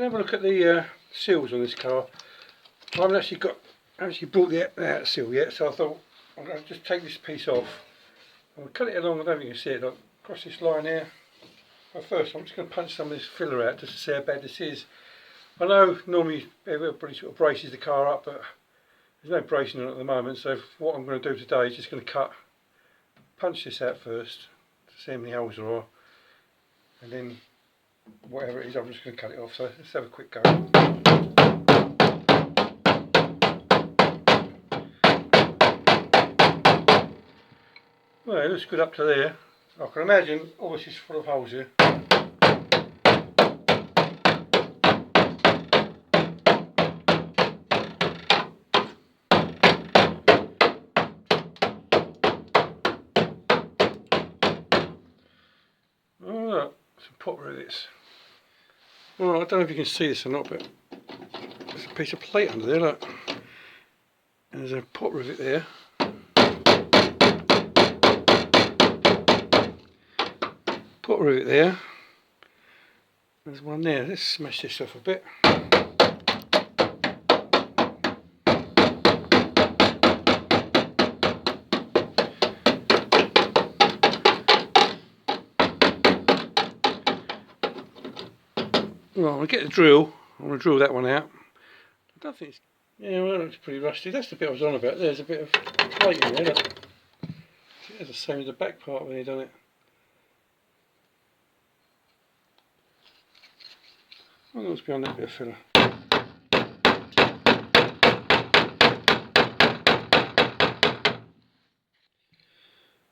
have a look at the seals on this car. I haven't actually brought the out seal yet, so I thought I'm going to just take this piece off. I'll cut it along. I don't think you can see it. Like, across this line here. Well, first, I'm just going to punch some of this filler out just to see how bad this is. I know normally everybody sort of braces the car up, but there's no bracing on it at the moment. So what I'm going to do today is just going to punch this out first to see how many holes there are, and then whatever it is, I'm just going to cut it off. So let's have a quick go. Well, it looks good up to there. I can imagine all this is full of holes here. Oh look, some pot rivets. Well, I don't know if you can see this or not, but there's a piece of plate under there, look. And there's a pot rivet there. Pot rivet there. There's one there. Let's smash this off a bit. Well, I'm going to get the drill. I'm going to drill that one out. I don't think it's... Yeah, well, that looks pretty rusty. That's the bit I was on about. There's a bit of plate in there, look. It's the same as the back part when you've done it. What else behind that bit of filler?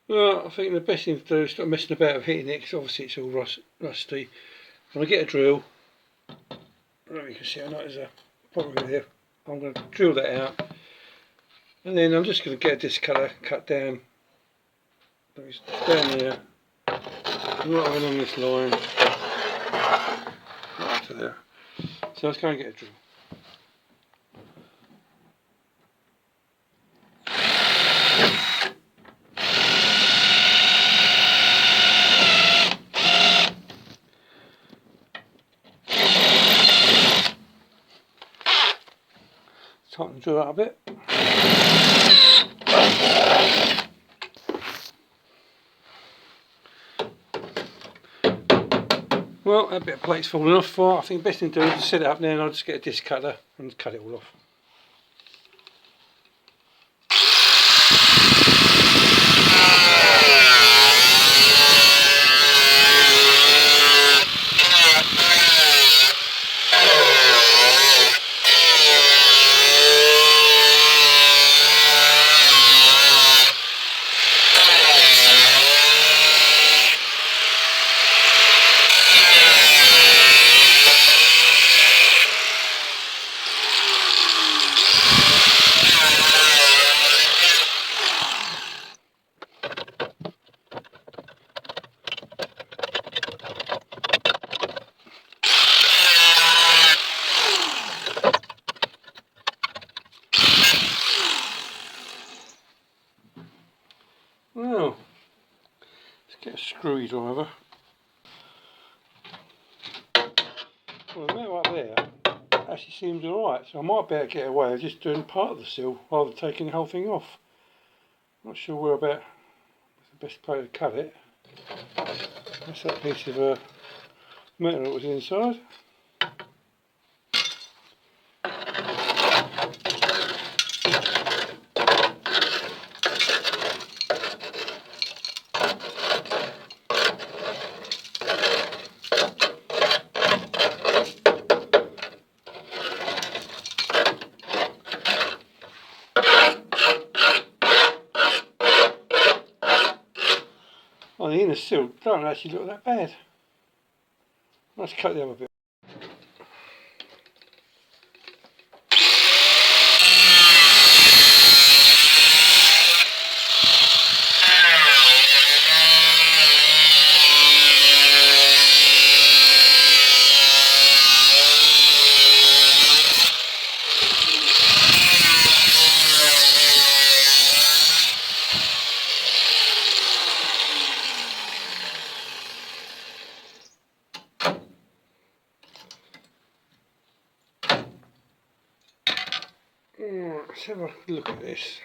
Well, I think the best thing to do is stop messing about with hitting it, because obviously it's all rusty. I'm going to get a drill. I don't know if you can see how nice there's a problem here. I'm going to drill that out, and then I'm just going to get a disc cutter, cut down there, right along this line, right to there. So let's go and get a drill. Tighten the drill out a bit. Well, that bit of plate's falling off. I think the best thing to do is just set it up there, and I'll just get a disc cutter and cut it all off. Well, let's get a screwdriver. Well, the metal up there actually seems alright, so I might be able to get away with just doing part of the sill rather than taking the whole thing off. Not sure where about the best way to cut it. That's that piece of metal that was inside. On the inner sill don't actually look that bad. Let's cut the other bit. Right, let's have a look at this.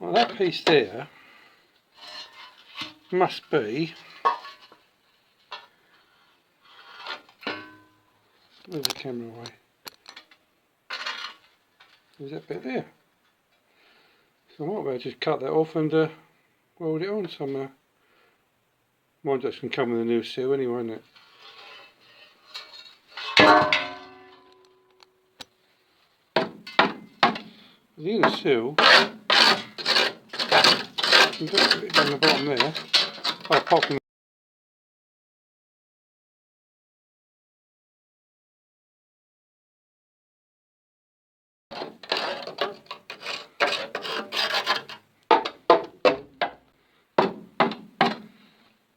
Well, that piece there must be, move the camera away, there's that bit there. So I might be able to just cut that off and weld it on somehow. Mine just can come with a new sill anyway, isn't it? The inner sill, you can do a bit down the bottom there. I'll pop in.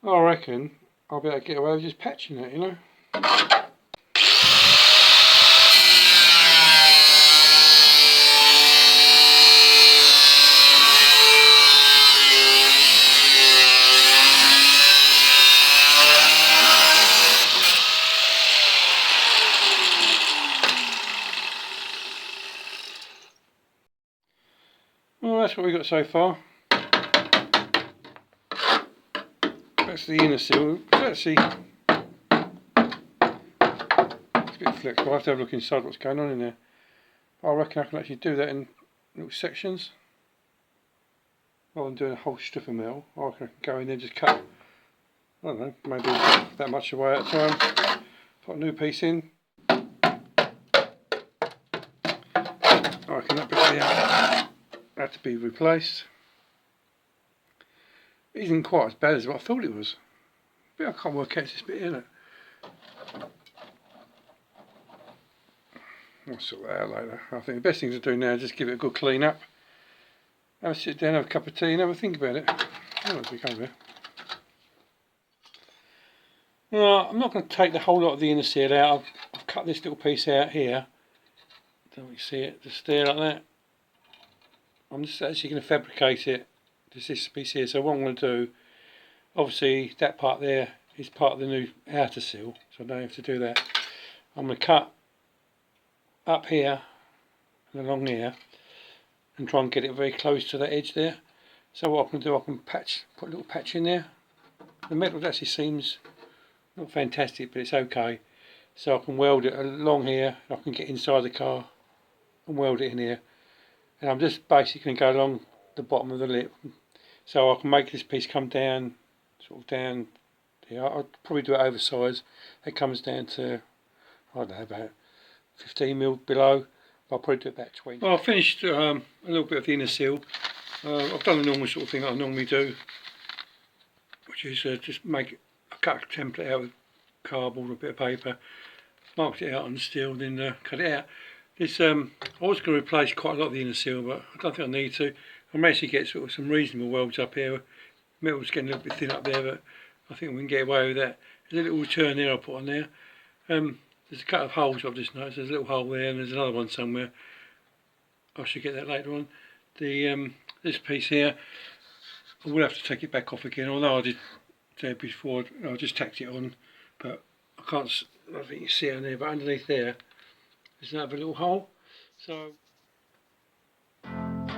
I reckon I'll be able to get away with just patching it, you know. Well, that's what we've got so far. That's the inner sill. Actually, it's a bit flexible. I'll have to have a look inside what's going on in there. But I reckon I can actually do that in little sections. Rather than doing a whole strip of metal, I reckon I can go in there and just cut, I don't know, maybe that much away at a time. Put a new piece in. I reckon that bit there had to be replaced. It isn't quite as bad as what I thought it was. But I can't work out this bit in it. I'll sort that out later. I think the best thing to do now is just give it a good clean up. Have a sit down, have a cup of tea and have a think about it. I don't know we come here. Now, I'm not going to take the whole lot of the inner sill out. I've cut this little piece out here. Don't you see it? Just there like that. I'm just actually going to fabricate it. Just this piece here. So what I'm going to do, obviously that part there is part of the new outer sill, so I don't have to do that. I'm going to cut up here and along here and try and get it very close to that edge there. So what I can do, I can put a little patch in there. The metal actually seems not fantastic, but it's okay. So I can weld it along here, and I can get inside the car and weld it in here. And I'm just basically going to go along the bottom of the lip, so I can make this piece come down, sort of down here. I'll probably do it oversized. It comes down to, I don't know, about 15mm below. I'll probably do about 20. Well, I finished a little bit of the inner sill. I've done the normal sort of thing that I normally do, which is just cut a template out with cardboard or a bit of paper, marked it out on steel, then cut it out. This I was going to replace quite a lot of the inner sill, but I don't think I need to. I managed to get sort of some reasonable welds up here. Metal's getting a little bit thin up there, but I think we can get away with that. There's a little turn there I'll put on there. There's a couple of holes I've just noticed. There's a little hole there and there's another one somewhere. I should get that later on. The this piece here, I will have to take it back off again, although I did say before I just tacked it on, but I can't, I think you see it on there, but underneath there there's another little hole. So well,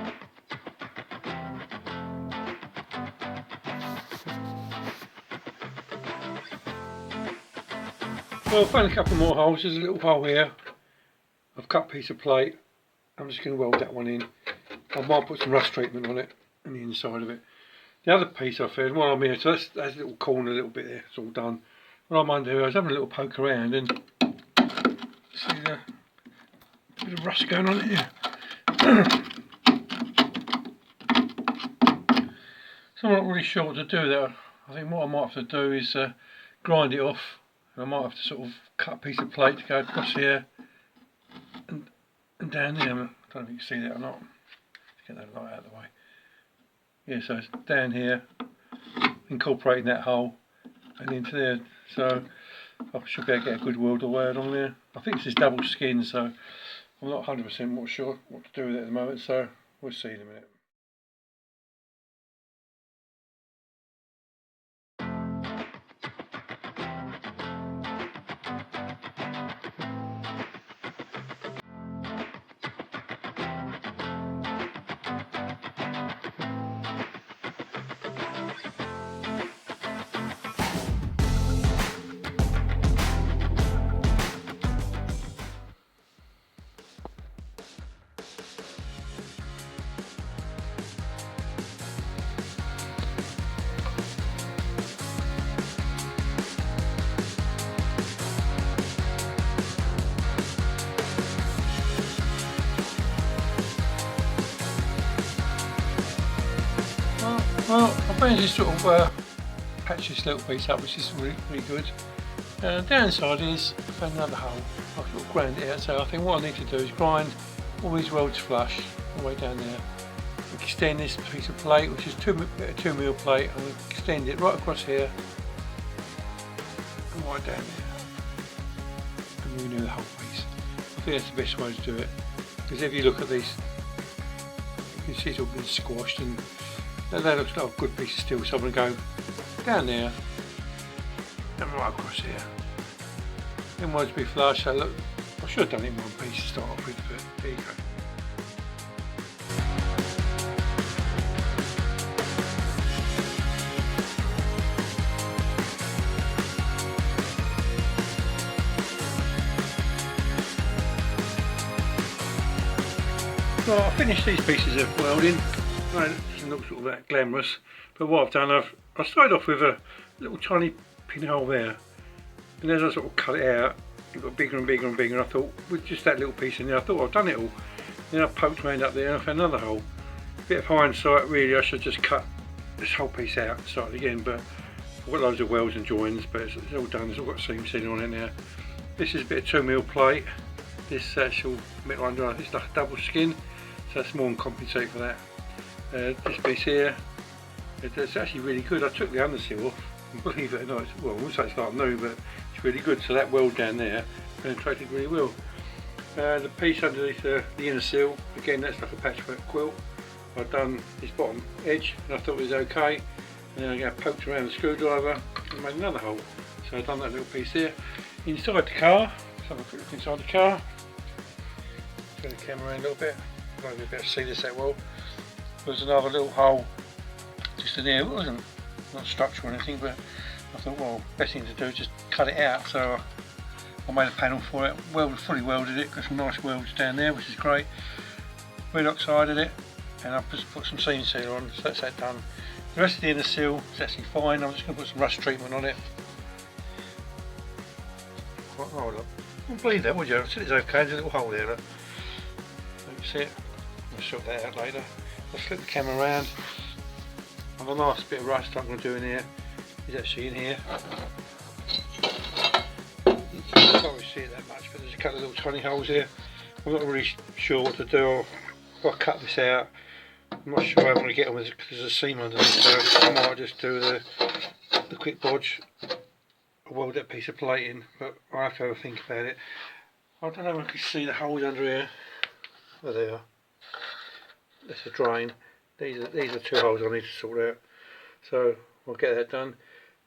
I've found a couple more holes. There's a little hole here. I've cut a piece of plate. I'm just going to weld that one in. I might put some rust treatment on it and the inside of it. The other piece I found while I'm here, so that's a little corner, a little bit there. It's all done. What I might do, I was having a little poke around and see the bit of rust going on here. So I'm not really sure what to do there. I think what I might have to do is grind it off. I might have to sort of cut a piece of plate to go across here and down there. I don't know if you can see that or not. Let's get that light out of the way. Yeah, so it's down here, incorporating that hole and into there. So I should be able to get a good weld away along there. I think this is double skin, so I'm not 100% sure what to do with it at the moment, so we'll see in a minute. Well, I've managed to sort of patch this little piece up, which is really good. The downside is I found another hole. I've sort of ground it out, so I think what I need to do is grind all these welds flush all the way down there. Extend this piece of plate, which is 2mm plate, and extend it right across here and right down there, and renew the whole piece. I think that's the best way to do it, because if you look at these, you can see it's all been squashed, and that looks like a good piece of steel. So I'm going to go down there and right across here. Then once be flush, so look, I should have done it in one piece to start off with, but there you go. Well, I finished these pieces of welding. Right, it doesn't look sort of that glamorous, but what I've done, I started off with a little tiny pinhole there, and as I sort of cut it out, it got bigger and bigger and bigger, and I thought, with just that little piece in there, I thought I've done it all. Then I poked around up there and I found another hole. Bit of hindsight, really, I should just cut this whole piece out and start again, but I've got loads of welds and joins, but it's all done, it's all got seam sealing on it now. This is a bit of 2mm plate. This actual metal under it's like a double skin, so that's more than compensate for that. This piece here, it's actually really good. I took the underseal off, and believe it or not, well, I wouldn't say it's like new, but it's really good. So that weld down there penetrated really well. The piece underneath the inner seal, again, that's like a patchwork quilt. I've done this bottom edge, and I thought it was okay. And then I poked around the screwdriver and made another hole. So I've done that little piece there. Inside the car, let's have a quick look inside the car. Turn the camera around a little bit. I don't know if you'll be able to see this that well. There's another little hole just in there. It wasn't not structural or anything, but I thought, well, best thing to do is just cut it out. So I made a panel for it, fully welded it, got some nice welds down there, which is great. Red oxided it, and I've just put some seam sealer on, so that's that done. The rest of the inner seal is actually fine. I'm just going to put some rust treatment on it. Hold up. You wouldn't believe that, would you? I said it's okay, there's a little hole there. Look. You see it? I'll sort that out later. I'll flip the camera around. I've got a nice bit of rust I'm going to do in here. Is actually in here. You can't really see it that much, but there's a couple of little tiny holes here. I'm not really sure what to do. I'll cut this out. I'm not sure I want to get on with it because there's a seam underneath, so I might just do the quick bodge. I'll weld that piece of plate in, but I'll have to have a think about it. I don't know if I can see the holes under here. Oh, they are. That's a drain. These are two holes I need to sort out. So I'll get that done,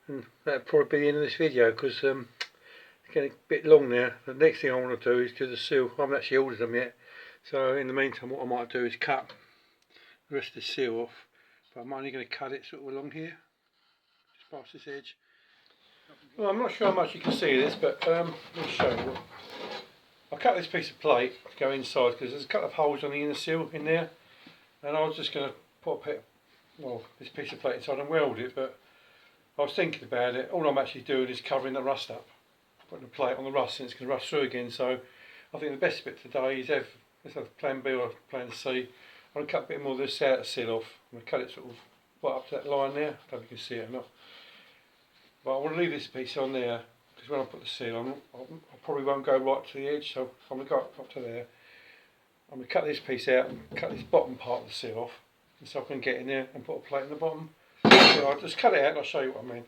and that'll probably be the end of this video because it's getting a bit long now. The next thing I want to do is do the seal. I haven't actually ordered them yet. So in the meantime, what I might do is cut the rest of the seal off. But I'm only going to cut it sort of along here, just past this edge. Well, I'm not sure how much you can see of this, but let me show you. I cut this piece of plate to go inside because there's a couple of holes on the inner seal in there, and I was just going to put this piece of plate inside and weld it, but I was thinking about it. All I'm actually doing is covering the rust up, putting the plate on the rust, and it's going to rust through again. So I think the best bit today is let's have plan B or plan C. I'm going to cut a bit more of this outer seal off. I'm going to cut it sort of right up to that line there. I don't know if you can see it or not. But I want to leave this piece on there because when I put the seal on, I probably won't go right to the edge, so I'm going to go up to there. I'm going to cut this piece out and cut this bottom part of the seal off, and so I can get in there and put a plate in the bottom. So I'll just cut it out and I'll show you what I mean.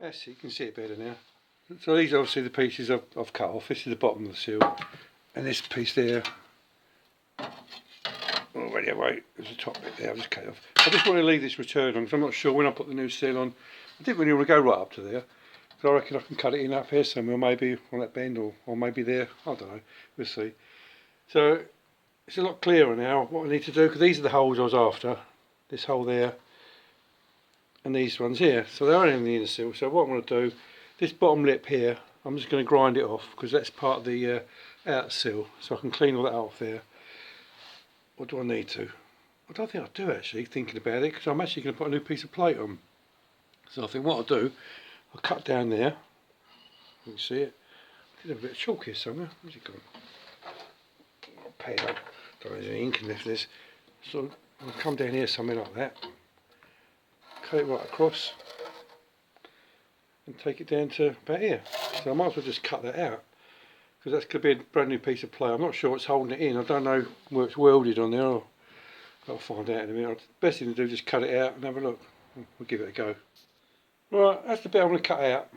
That's it, you can see it better now. So these are obviously the pieces I've cut off. This is the bottom of the sill, and this piece there. Oh wait, there's a top bit there. I'll just cut it off. I just want to leave this return on because I'm not sure when I put the new sill on. I didn't really want to go right up to there. So I reckon I can cut it in up here somewhere, maybe on that bend, or maybe there. I don't know. We'll see. So it's a lot clearer now what I need to do, because these are the holes I was after. This hole there, and these ones here. So they're only in the inner sill. So what I'm going to do, this bottom lip here, I'm just going to grind it off because that's part of the outer sill. So I can clean all that off there. Or do I need to? I don't think I do actually, thinking about it, because I'm actually going to put a new piece of plate on. So I think what I'll do, I'll cut down there. You can see it. I did have a bit of chalk here somewhere. Where's it gone? I'll pay it up. Don't know if there's any ink in this. So I'll come down here somewhere like that. Cut it right across. And take it down to about here. So I might as well just cut that out, because that's going to be a brand new piece of plate. I'm not sure what's holding it in. I don't know where it's welded on there. I'll find out in a minute. The best thing to do is just cut it out and have a look. We'll give it a go. Right, that's the bit I'm going to cut out.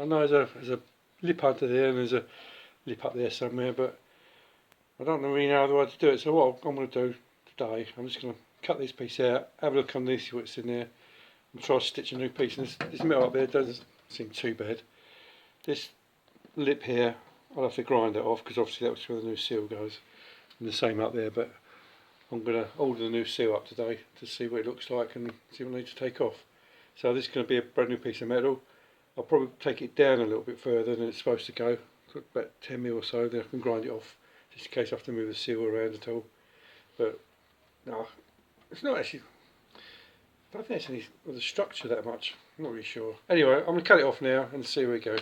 I know there's a lip under there and there's a lip up there somewhere, but I don't really know the way to do it. So what I'm going to do today, I'm just going to cut this piece out, have a look underneath, see what's in there, and try to stitch a new piece. And this metal up there doesn't seem too bad. This lip here, I'll have to grind it off because obviously that's where the new seal goes, and the same up there. But I'm going to order the new seal up today to see what it looks like and see what I need to take off. So this is going to be a brand new piece of metal. I'll probably take it down a little bit further than it's supposed to go, about 10 mil or so, then I can grind it off just in case I have to move the seal around at all. But no, it's not actually, I don't think it's any of the structure that much, I'm not really sure. Anyway, I'm going to cut it off now and see where we go.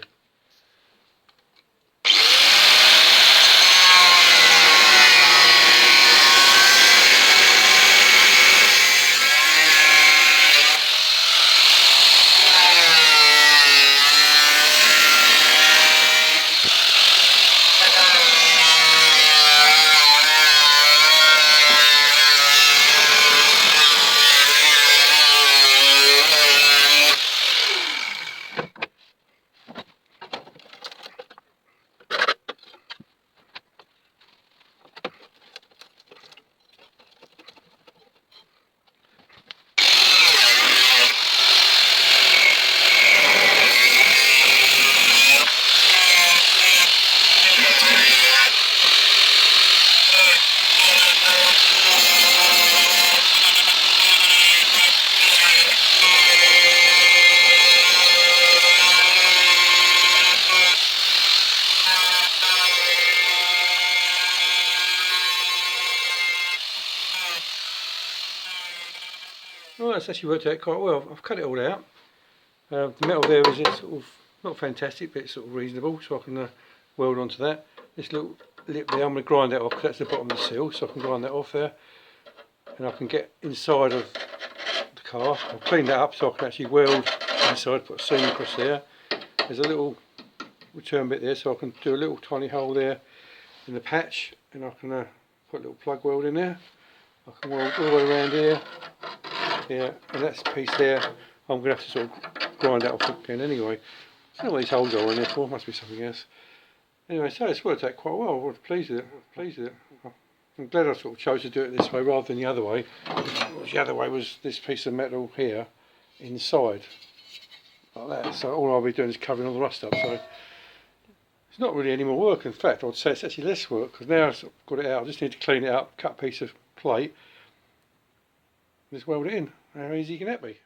Well, that's actually worked out quite well. I've cut it all out. The metal there is sort of not fantastic, but it's sort of reasonable, so I can weld onto that. This little lip there, I'm going to grind that off because that's the bottom of the seal, so I can grind that off there, and I can get inside of the car. I'll clean that up so I can actually weld inside, put a seam across there. There's a little return bit there, so I can do a little tiny hole there in the patch, and I can put a little plug weld in there. I can weld all the way around here. Yeah, and that's the piece there. I'm going to have to sort of grind that off again anyway. I don't know what these holes are in there for, must be something else. Anyway, so it's worked out quite well. I was pleased with it. I'm glad I sort of chose to do it this way rather than the other way. The other way was this piece of metal here inside, like that. So all I'll be doing is covering all the rust up. So it's not really any more work. In fact, I'd say it's actually less work, because now I've sort of got it out, I just need to clean it up, cut a piece of plate, just weld it in. How easy can that be?